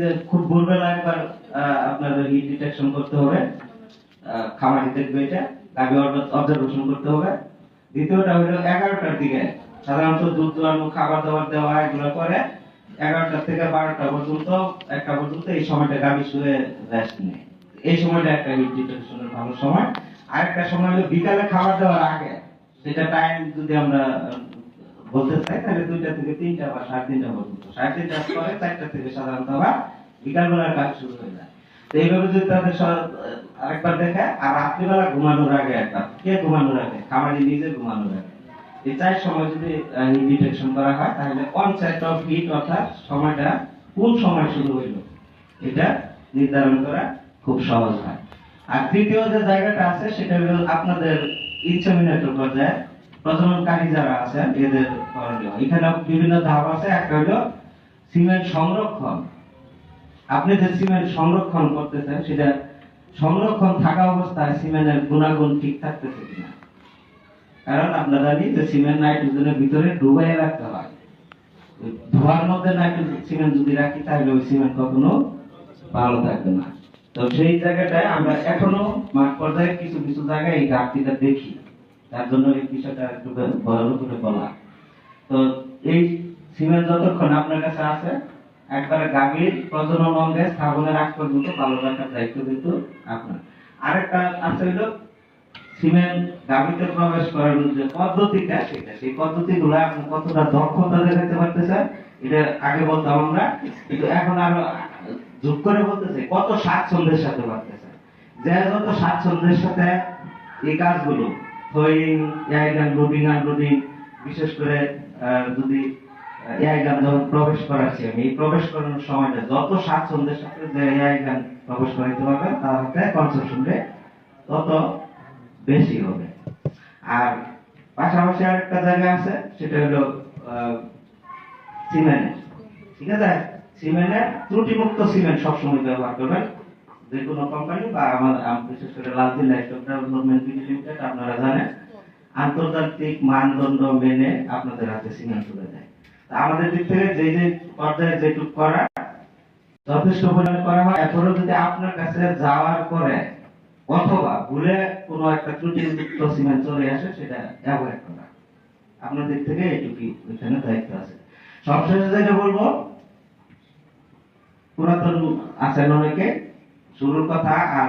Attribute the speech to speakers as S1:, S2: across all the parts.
S1: যে খুব ভোরবেলা একবার আপনাদের হিট ডিটেকশন করতে হবে, খামারি দেখবে এটা, গাভী অবজারভেশন করতে হবে। দ্বিতীয়টা হলো 11টার দিকে সাধারণত দুধ দোয়ানো, খাবার দাবার দেওয়া এগুলো করে 11টা থেকে 12টা পর্যন্ত, 1টা পর্যন্ত এই সময়টা গাভী শুয়ে রেস্ট নেয়। এই সময়টা একটা হিট ডিটেকশনের ভালো সময়। আরেকটা সময় হলো বিকালে খাবার দেওয়ার আগে, সেটা টাইম যদি আমরা বলতে চাই তাহলে 2টা থেকে 3টা বা 3:30 পর্যন্ত। 3:30 পরে 4টা থেকে সাধারণত আবার বিকালবেলার কাজ শুরু হয়ে যায়। তো এইভাবে যদি তাদের আরেকবার দেখে, আর রাত্রিবেলা ঘুমানোর আগে একবার, কে ঘুমানোর আগে? খামারি নিজে ঘুমানোর আগে। এই 4 সময় যদি হিট ডিটেকশন করা হয় তাহলে অনসেট অফ হিট, অর্থাৎ সময়টা কোন সময় শুরু হইল এটা নির্ধারণ করা খুব সহজ হয়। আর তৃতীয় যে জায়গাটা আছে সেটা হলো আপনাদের ইনসেমিনেটর পর্যায়ে প্রজননকারী যারা আছেন এদের করণীয়। এখানে বিভিন্ন ধাপ আছে। একটা হলো সিমেন্ট সংরক্ষণ। আপনি যে সিমেন্ট সংরক্ষণ করতেছেন সেটা সংরক্ষণ থাকা অবস্থায় সিমেন্টের গুণাগুণ ঠিক থাকতেছে কিনা। কারণ আপনারা জানি যে সিমেন্ট নাইট্রোজেনের ভিতরে ডুবাইয়া রাখতে হয়। ধোয়ার মধ্যে নাইট্রোজেন সিমেন্ট যদি রাখি তাহলে ওই সিমেন্ট কখনো ভালো থাকবে না। তো সেই জায়গাটায় আমরা এখনো মাঠ পর্যায়ে কিছু কিছু জায়গায় এই ঘাটতিটা দেখি। তার জন্য এই বিষয়টা একটু ভালো করে বলা। তো এই সিমেন্ট যতক্ষণ আপনার কাছে আছে, একবারে গাভীর প্রজনন অঙ্গে স্থাপনের আগ পর্যন্ত ভালো রাখার দায়িত্ব কিন্তু আপনার। আরেকটা আছে হলো সিমেন্ট গাভীতে প্রবেশ করানোর যে পদ্ধতিটা, সেটা সেই পদ্ধতিগুলো আপনি কতটা দক্ষতা দেখাতে পারতেছেন এটা আগে বলতাম আমরা, কিন্তু এখন আরো যোগ করে বলতেছে কত স্বাচ্ছন্দ্যের সাথে পারতেছেন। যে যত স্বাচ্ছন্দ্যের সাথে এই কাজগুলো থ্রোয়িং, এয়ারগান লোডিং, আনলোডিং, বিশেষ করে যদি এয়ারগান যখন প্রবেশ করাচ্ছি আমি, এই প্রবেশ করানোর সময়টা যত স্বাচ্ছন্দ্যের সাথে যে এয়ারগান প্রবেশ করাইতে পারবেন তার হাতে কনসেপশন রেট তত বেশি হবে। আর পাশাপাশি আরেকটা জায়গা আছে, সেটা হলো সিমেন্ট। ঠিক আছে, সিমেন্টের ত্রুটিমুক্ত সিমেন্ট সবসময় ব্যবহার করবেন যে কোনো কোম্পানি বা বিশেষ করে লালজি লাইফস্টক ডেভেলপমেন্ট লিমিটেড। আপনারা জানেন আন্তর্জাতিক মানদণ্ড মেনে আপনাদের হাতে সিমেন্ট তুলে দেয়। আমাদের দিক থেকে যে যে পর্যায়ে যেটুক করা যথেষ্ট পরিমাণে করা হয়। এরপরেও যদি আপনার কাছে যাওয়ার পরে অথবা ভুলে কোনো একটা ত্রুটিযুক্ত সিমেন্ট চলে আসে, সেটা অ্যাভয়েড করা আপনার দিক থেকে এটুকুই এখানে দায়িত্ব আছে। সবশেষে যেটা বলবো, পুরাতন আছেন অনেকে, শুরুর কথা আর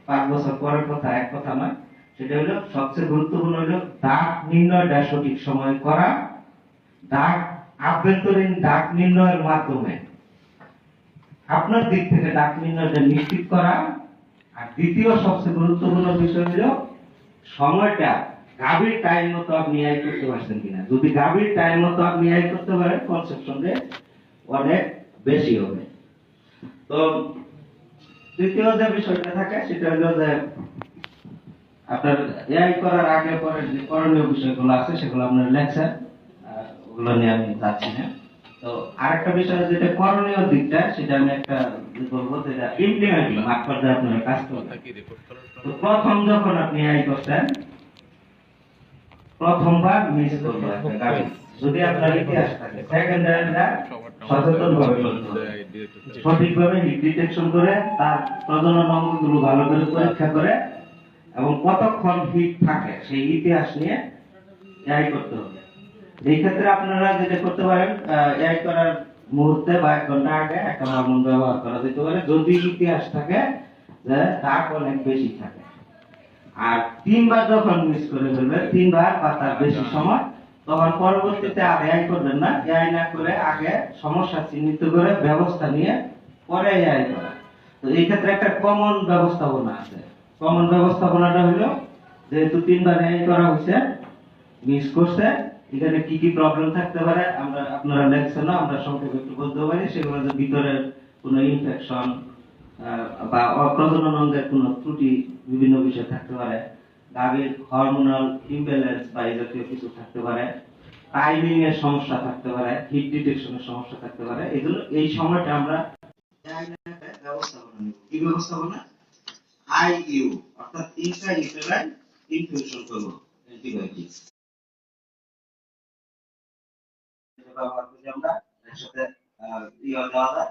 S1: 5 বছর পরের কথা এক কথা নয়। সেটা হলো সবচেয়ে গুরুত্বপূর্ণ হলো দাগ নির্ণয়টা সঠিক সময় করা। দাগ আভ্যন্তরীণ দাগ নির্ণয়ের মাধ্যমে আপনার দিক থেকে দাগ নির্ণয়টা নিশ্চিত করা। আর দ্বিতীয় সবচেয়ে গুরুত্বপূর্ণ বিষয় হলো সময়টা গাভীর টাইম মতো আপনি আয় করতে পারছেন কিনা। যদি গাভীর টাইম মতো আপনি আয় করতে পারেন, কনসেপশন রেট অনেক বেশি হবে। তো তৃতীয় যে বিষয়টা থাকে সেটা হলো যে আপনার এআই করার আগে পরে যে করণীয় বিষয়গুলো আছে সেগুলো আপনার লেকচার, ওগুলো নিয়ে আমি যাচ্ছি না। তো আরেকটা বিষয় যেটা করণীয় দিকটা, সেটা আমি একটা বলবো, যেটা ইমপ্লিমেন্ট মাঠ পর্যায়ে আপনারা কাজ করবেন। তো প্রথম যখন আপনি এআই করছেন, প্রথমবার মিস করবো একটা গাড়ি, যদি আপনার ইতিহাস থাকে, সেকেন্ড হ্যান্ডটা সচেতন ভাবে করতে হবে, সঠিকভাবে হিট ডিটেকশন করে তার প্রজনন অঙ্গগুলো ভালো করে পরীক্ষা করে এবং কতক্ষণ হিট থাকে সেই ইতিহাস নিয়ে এআই করতে হবে। এই ক্ষেত্রে আপনারা যেটা করতে পারেন, এআই করার মুহূর্তে বা 1 ঘন্টা আগে একটা হরমোন ব্যবহার করা যেতে পারে, যদি ইতিহাস থাকে যে দাগ অনেক বেশি থাকে। আর 3 বার যখন মিস করে ফেলবে, 3 বার বা তার বেশি সময়, তখন পরবর্তীতে আর এআই করবেন না। এআই না করে আগে সমস্যা চিহ্নিত করে ব্যবস্থা নিয়ে পরে এআই করা। তো এই ক্ষেত্রে একটা কমন ব্যবস্থাপনা আছে। কমন ব্যবস্থাপনাটা হলো, যেহেতু 3 বার এআই করা হয়েছে, মিস করছে, এখানে কি কি প্রবলেম থাকতে পারে আমরা আপনারা লেখছেন না, আমরা সংক্ষেপে একটু বলতে পারি। সেগুলো যে ভিতরের কোনো ইনফেকশন বা প্রজনন অঙ্গের কোনো ত্রুটি বিভিন্ন বিষয় থাকতে পারে, গাভীর হরমোনাল ইমব্যালেন্স বা এই জাতীয় কিছু থাকতে পারে, টাইমিং এর সমস্যা থাকতে পারে, হিট ডিটেকশনের সমস্যা থাকতে পারে। এগুলো এই সময়টা আমরা ব্যবস্থাপনা নিব। কি ব্যবস্থাপনা? আইইউ অর্থাৎ ইন্ট্রা ইউটেরাইন ইনফিউশন করব অ্যান্টিবায়োটিক্স ব্যবহার করি আমরা একসাথে দেওয়া যায়,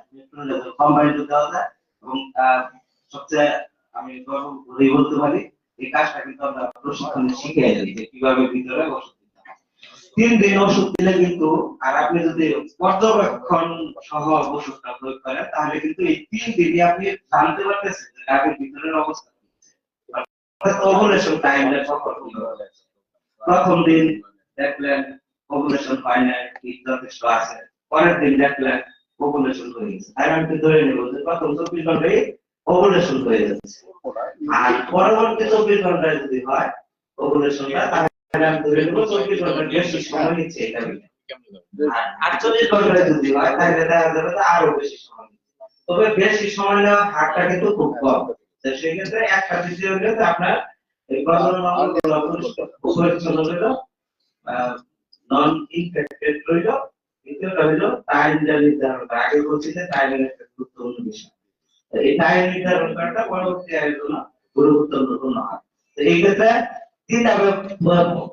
S1: কম্বাইন্ড দেওয়া যায় এবং সবচেয়ে আমি গর্ব করে বলতে পারি এই কাজটা কিন্তু আমরা প্রশিক্ষণে শিখে যাই যে কিভাবে ভিতরে ওষুধ দিতে হয়। 3 দিন ওষুধ দিলে কিন্তু, আর আপনি যদি পর্যবেক্ষণ সহ ওষুধটা প্রয়োগ করেন তাহলে কিন্তু এই 3 দিনই আপনি জানতে পারতেছেন যে গাভীর ভিতরের অবস্থা কি। ওভুলেশন টাইমের সম্পর্ক প্রথম দিন দেখলেন ওভুলেশন হয় না, যথেষ্ট আছে, পরের দিন দেখলেন ওভুলেশন হয়ে গেছে, তাই আমি ধরে নেব যে প্রথম 24 ঘন্টায় ওভুলেশন হয়ে যাচ্ছে। আর পরবর্তী 24 ঘন্টায় যদি হয় ওভুলেশনটা, তাহলে আমি ধরে নেব 24 ঘন্টার বেশি সময় নিচ্ছে এটা। আর 48 ঘন্টায় যদি হয় তাহলে দেখা যাবে যে আরো বেশি সময় নিচ্ছে। তবে বেশি সময় নেওয়ার হারটা কিন্তু খুব কম। তো সেই ক্ষেত্রে একটা বিষয় হলো যে আপনার এই প্রজনন অঙ্গগুলো পরিচ্ছন্ন হইল, নন ইনফেক্টেড রইল, দ্বিতীয়টা হইল টাইমটা নির্ধারণ করা। আগে বলছি যে টাইমের একটা গুরুত্বপূর্ণ বিষয়, এই টাইম নির্ধারণ করাটা পরবর্তী আয়ের জন্য গুরুত্বপূর্ণ হয়। তো এই ক্ষেত্রে 3টা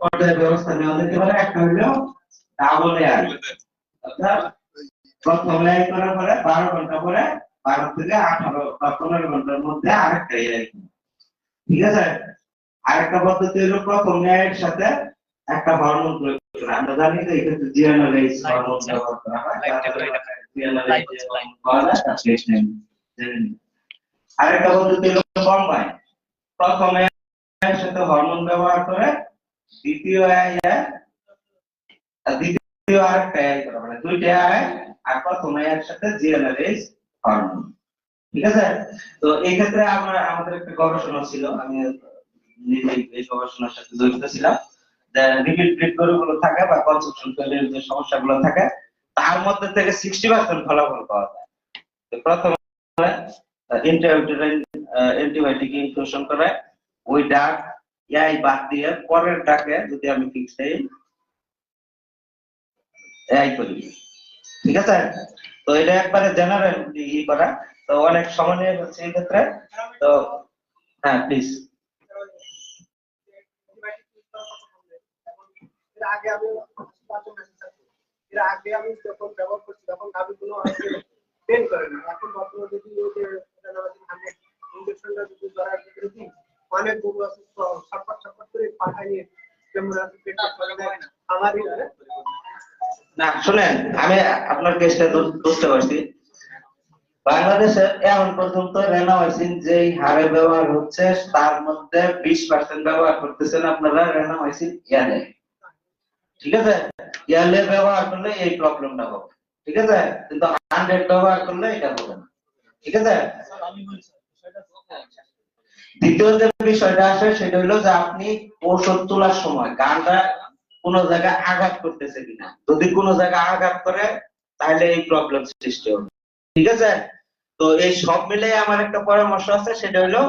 S1: পর্যায়ে ব্যবস্থা নেওয়া যেতে পারে। একটা হইল ডাবল এয়ার, অর্থাৎ প্রথম এয়ার করার পরে 12 ঘন্টা পরে 12 থেকে 18 বা 15 ঘন্টার মধ্যে আরেকটা এয়ার, ঠিক আছে। আরেকটা পদ্ধতি হলো প্রথম এয়ারের সাথে একটা হরমোন প্রয়োগ করা। আমরা জানি যে এক্ষেত্রে জিএনএলএইচ হরমোন ব্যবহার করা হয়। আরেকটা পদ্ধতি হলো কম্বাইন, প্রথম এয়ারের সাথে হরমোন ব্যবহার করে দ্বিতীয় আরেকটা এয়ার করা, মানে 2টা এয়ার আর প্রথম এয়ারের সাথে জিএনএলএইচ হরমোন, ঠিক আছে। তো এই ক্ষেত্রে আমাদের একটা গবেষণা ছিল, আমি নিজে এই গবেষণার সাথে জড়িত ছিলাম, যে রিপিট ব্রিড গরুগুলো থাকে বা কনসেপশন ফেলের যে সমস্যাগুলো থাকে তার মধ্যে থেকে 60% ফলাফল পাওয়া যায়। তো প্রথমে ইন্ট্রাইউটেরাইন অ্যান্টিবায়োটিক ইনফিউশন করে ওই ডাক ইয়াই বাদ দিয়ে পরের ডাকে যদি আমি ফিক্সড এই করি, ঠিক আছে। তো এটা একবারে জেনারেল করা, তো অনেক সময় নিয়ে হচ্ছে এই ক্ষেত্রে। তো হ্যাঁ প্লিজ।
S2: আগে আমি যখন ব্যবহার করছি তখন গাভীগুলো পেন করে না, এখন বর্তমানে যদি ইঞ্জেকশনটা যদি ধরার ক্ষেত্রে দিই, অনেক গরু আছে ছটফট করে পাঠায় নিয়ে কেমন আছে পেট করে দেয় না। আমারই
S1: না শুনেন, আমি আপনার কেসটা বুঝতে পারছি। বাংলাদেশে এখন পর্যন্ত রেনামাইসিন যেই হারে ব্যবহার হচ্ছে তার মধ্যে 20% ব্যবহার করতেছেন আপনারা রেনামাইসিন ইয়ালে, ঠিক আছে। ইয়ালে ব্যবহার করলে এই প্রবলেমটা হবে, ঠিক আছে, কিন্তু 100 ব্যবহার করলে এটা হবে না, ঠিক আছে। দ্বিতীয় যে বিষয়টা আসে সেটা হলো যে আপনি ঔষধ তোলার সময় গানটা কোন জায়গায় আঘাত করতেছে কিনা, যদি কোন জায়গায় আঘাত করে তাহলে এই প্রবলেম সৃষ্টি হবে, ঠিক আছে। তো এই সব মিলে আমার একটা পরামর্শ আছে, সেটা হলো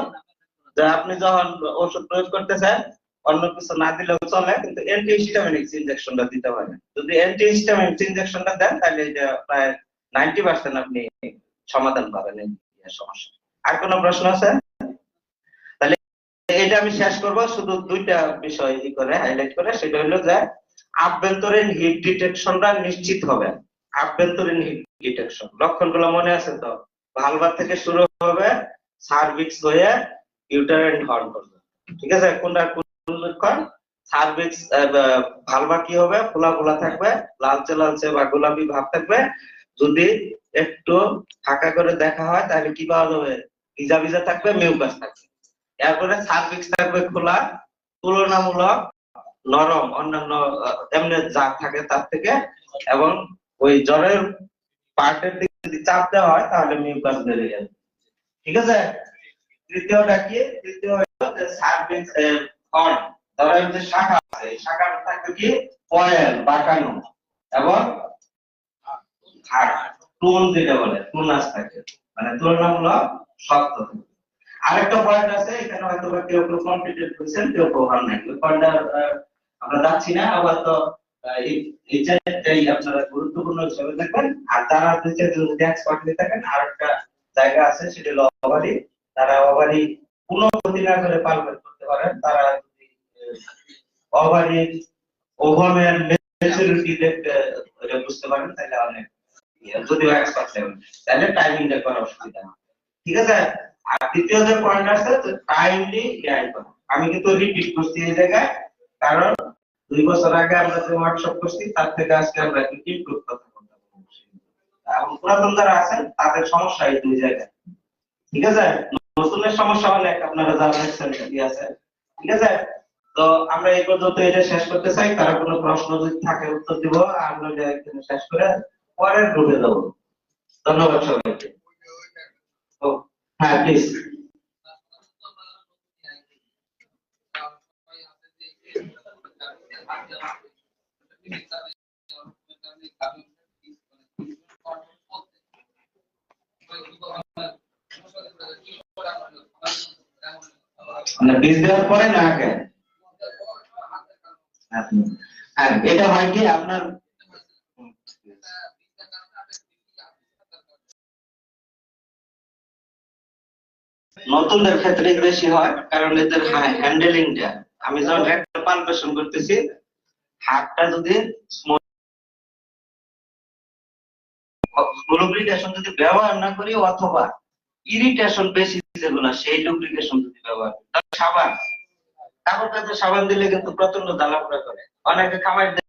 S1: যে আপনি যখন ওষুধ প্রয়োগ করতেছেন অন্য কিছু না দিলেও চলে, কিন্তু অ্যান্টিহিস্টামিনিক ইনজেকশনটা দিতে পারেন। যদি অ্যান্টিহিস্টামিনিক ইনজেকশনটা দেন তাহলে এটা প্রায় 90% আপনি সমাধান পাবেন এই সমস্যা। আর কোনো প্রশ্ন আছে? তাহলে এটা আমি শেষ করব, শুধু 2টা বিষয় করে হাইলাইট করে, সেটা হলো যে আভ্যন্তরীণ হিট ডিটেকশনটা নিশ্চিত হবে। আভ্যন্তরীণ হিট ডিটেকশন লক্ষণগুলো মনে আছে তো? ভালভার থেকে শুরু হবে, সার্ভিক্স হয়ে ইউটারাইন হর্ন পর্যন্ত, ঠিক আছে। কোনটা কোন লক্ষণ? সার্ভিক্স ভালভা কি হবে? ফোলা ফোলা থাকবে, লালচে লালচে বা গোলাপি ভাব থাকবে। যদি একটু ফাঁকা করে দেখা হয় তাহলে কি পাওয়া যাবে? ভিজা ভিজা থাকবে, মিউকাস থাকবে। এরপরে সার্ভিক্স থাকবে খোলা, তুলনামূলক নরম অন্যান্য এমনি যা থাকে তার থেকে, এবং ওই জ্বরের পার্টের দিকে যদি চাপ দেওয়া হয় তাহলে মিউকাস বেড়ে যাবে, ঠিক আছে। তৃতীয়টা কি? তৃতীয় হলো যে সার্ভিক্স হর্ন, ধরেন যে শাখা আছে, এই শাখাটা থাকবে কি কয়েল বাঁকানো, এবং হাড় টুন যেটা বলে টুনাস থাকে, মানে তুলনামূলক শক্ত। আরেকটা পয়েন্ট আছে এখানে, হয়তো কেউ কেউ কমপ্লিটেড করেছেন, কেউ কেউ হন নাই, ওই পয়েন্টটা আমরা যাচ্ছি না। আবার তো এই জায়গাটাই আপনারা গুরুত্বপূর্ণ হিসেবে দেখবেন। আর যারা যদি এক্সপার্ট হয়ে থাকেন, আরেকটা জায়গা আছে সেটা হলো ওভারি। তারা ওভারি কোনো ক্ষতি না করে পালন করতে পারেন। তারা যদি ওভারি ওভামের ম্যাচুরিটি দেখতে বুঝতে পারেন তাহলে অনেক যদিও এক্সপার্ট লেভেল, তাহলে টাইমিংটা করা অসুবিধা হয়। ঠিক আছে। আর দ্বিতীয় যে পয়েন্ট আছে, টাইমলি ইয়াই করা। আমি কিন্তু রিপিট করছি এই জায়গায়, কারণ 2 বছর আগে আমরা যে ওয়ার্কশপ করছি তার থেকে আজকে আমরা একটু ইমপ্রুভ কথা বলতে পারছি। এবং পুরাতন যারা আছেন তাদের সমস্যা এই দুই জায়গায়। ঠিক আছে। নতুনের সমস্যা অনেক, আপনারা যারা দেখছেন আছে। ঠিক আছে। তো আমরা এই পর্যন্ত এটা শেষ করতে চাই। কারো কোনো প্রশ্ন যদি থাকে উত্তর দিব, আর নইলে এখানে শেষ করে পরের গ্রুপে যাব। ধন্যবাদ সবাইকে। ও হ্যাঁ, প্লিজ। মানে বীজ দেওয়ার পরে না আগে? হ্যাঁ, এটা হয় কি আপনার নতুনদের ক্ষেত্রে বেশি হয়, কারণ এদের হ্যান্ডেলিংটা, আমি যখন একটা পালপেশন করতেছি, হাতটা যদি লুব্রিকেশন যদি ব্যবহার না করি, অথবা ইরিটেশন বেশি যেগুলো সেই লুব্রিকেশন যদি ব্যবহার করি, সাবান, কাপড় কাচা সাবান দিলে কিন্তু প্রচন্ড জ্বালা পোড়া করে। অনেকে খাবার